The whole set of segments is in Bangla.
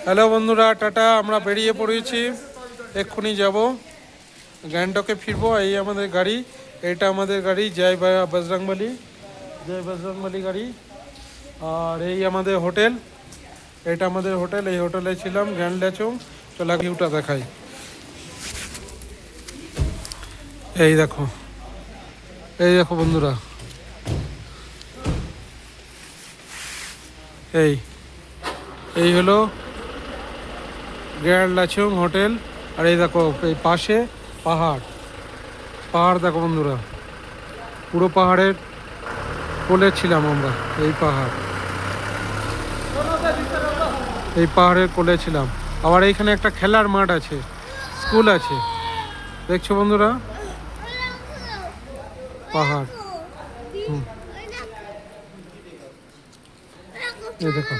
হ্যালো বন্ধুরা, টাটা। আমরা বেরিয়ে পড়েছি, এক্ষুনি যাব গ্যাংটকে ফিরবো। এই আমাদের গাড়ি, এটা আমাদের গাড়ি, জয় বজরংবলী, জয় বজরংবলী গাড়ি। আর এই আমাদের হোটেল, এটা আমাদের হোটেল। এই হোটেলে ছিলাম গ্র্যান্ড ল্যাচং। চলো ভিউটা দেখাই। এই দেখো, এই দেখো বন্ধুরা, এই এই হলো গ্র্যান্ড ল্যাচং হোটেল। আর এই দেখো, এই পাশে পাহাড়, পাহাড় দেখো বন্ধুরা, পুরো পাহাড়ের কোলে ছিলাম আমরা। এই পাহাড়, এই পাহাড়ের কোলে ছিলাম। আবার এইখানে একটা খেলার মাঠ আছে, স্কুল আছে, দেখছো বন্ধুরা, পাহাড়। এই দেখো,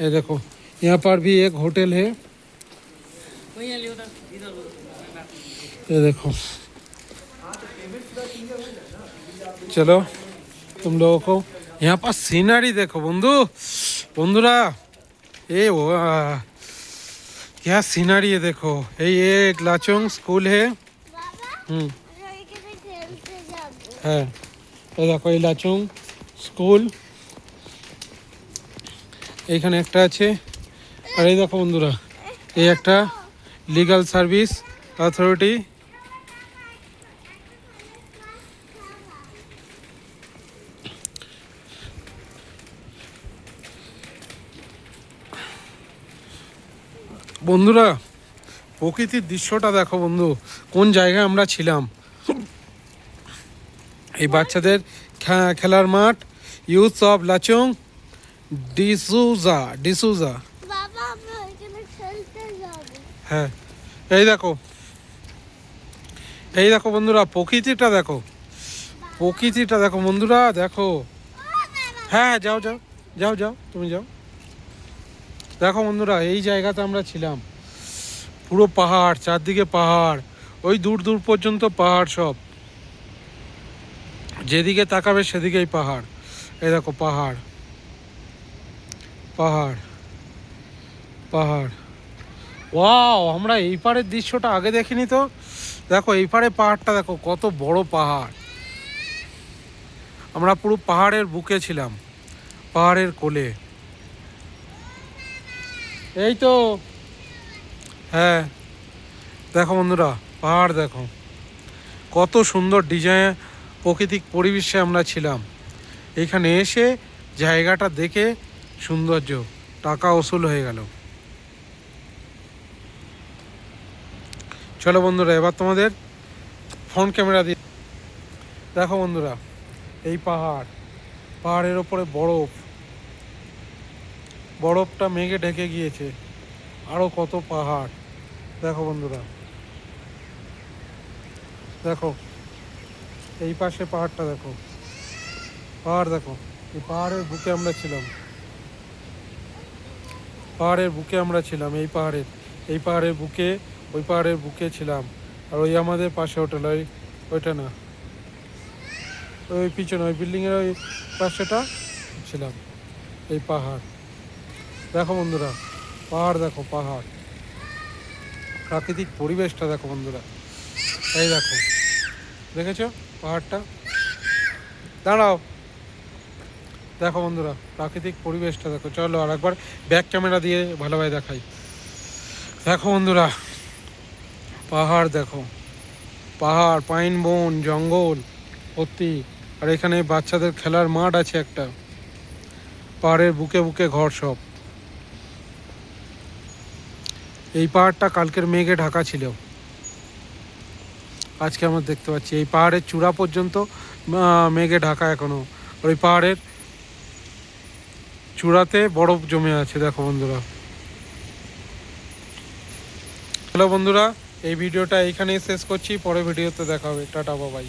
ये देखो, यहाँ पर भी एक होटल है। ये देखो, चलो तुम लोगों को यहाँ पर सीनरी देखो बंधु, बंधुरा, ये वो क्या सीनरी है देखो। ये एक लाचोंग स्कूल है। হ্যাঁ, এই দেখো, এই লাচুং স্কুল এইখানে একটা আছে। আর এই দেখো বন্ধুরা, এই একটা লিগ্যাল সার্ভিস অথরিটি। বন্ধুরা, প্রকৃতির দৃশ্যটা দেখো বন্ধু, কোন জায়গায় আমরা ছিলাম। এই বাচ্চাদের খেলার মাঠ, ইউথ অফ লাচং ডিসুজা। হ্যাঁ, এই দেখো, এই দেখো বন্ধুরা, প্রকৃতিটা দেখো, প্রকৃতিটা দেখো বন্ধুরা, দেখো। হ্যাঁ, যাও যাও যাও যাও, তুমি যাও। দেখো বন্ধুরা, এই জায়গাতে আমরা ছিলাম, পুরো পাহাড়, চারদিকে পাহাড়, ওই দূর দূর পর্যন্ত পাহাড় সব, যেদিকে তাকাবে সেদিকেই পাহাড়। এই দেখো, পাহাড় পাহাড় পাহাড়। ওয়াও, আমরা এই পাড়ের দৃশ্যটা আগে দেখিনি তো। দেখো, এই পাড়ে পাহাড়টা দেখো, কত বড় পাহাড়। আমরা পুরো পাহাড়ের বুকে ছিলাম, পাহাড়ের কোলে। এই তো, হ্যাঁ দেখো বন্ধুরা, পাহাড় দেখো, কত সুন্দর ডিজাইন, প্রাকৃতিক পরিবেশে আমরা ছিলাম। এখানে এসে জায়গাটা দেখে সৌন্দর্য, টাকা উসুল হয়ে গেল। চলো বন্ধুরা, এবার তোমাদের ফোন ক্যামেরা দিয়ে দেখো বন্ধুরা, এই পাহাড়, পাহাড়ের ওপরে বরফ, বরফটা মেঘে ঢেকে গিয়েছে। আরও কত পাহাড় দেখো বন্ধুরা, দেখো এই পাশে পাহাড়টা দেখো, পাহাড় দেখো। এই পাহাড়ের বুকে আমরা ছিলাম, পাহাড়ের বুকে আমরা ছিলাম, এই পাহাড়ের, এই পাহাড়ের বুকে, ওই পাহাড়ের বুকে ছিলাম। আর ওই আমাদের পাশে হোটেল, ওইটা না, ওই পিছনে ওই বিল্ডিংয়ের ওই পাশেটা ছিলাম। এই পাহাড় দেখো বন্ধুরা, পাহাড় দেখো, পাহাড়, প্রাকৃতিক পরিবেশটা দেখো বন্ধুরা। এই দেখো, দেখেছো পাহাড়টা? দাঁড়াও, দেখো বন্ধুরা, প্রাকৃতিক পরিবেশটা দেখো। চলো আর একবার ব্যাক ক্যামেরা দিয়ে ভালোভাবে দেখাই। দেখো বন্ধুরা, পাহাড় দেখো, পাহাড়, পাইন বন, জঙ্গল ভর্তি। আর এখানে বাচ্চাদের খেলার মাঠ আছে একটা, পাহাড়ের বুকে বুকে ঘর সব। এই পাহাড়টা কালকের মেঘে ঢাকা ছিল, আজকে আমরা দেখতে পাচ্ছি এই পাহাড়ের চূড়া পর্যন্ত মেঘে ঢাকা এখনো। ওই পাহাড়ের চূড়াতে বরফ জমে আছে দেখো বন্ধুরা। হ্যালো বন্ধুরা, এই ভিডিওটা এইখানেই শেষ করছি, পরে ভিডিওতে দেখা হবে। Tata, bye bye.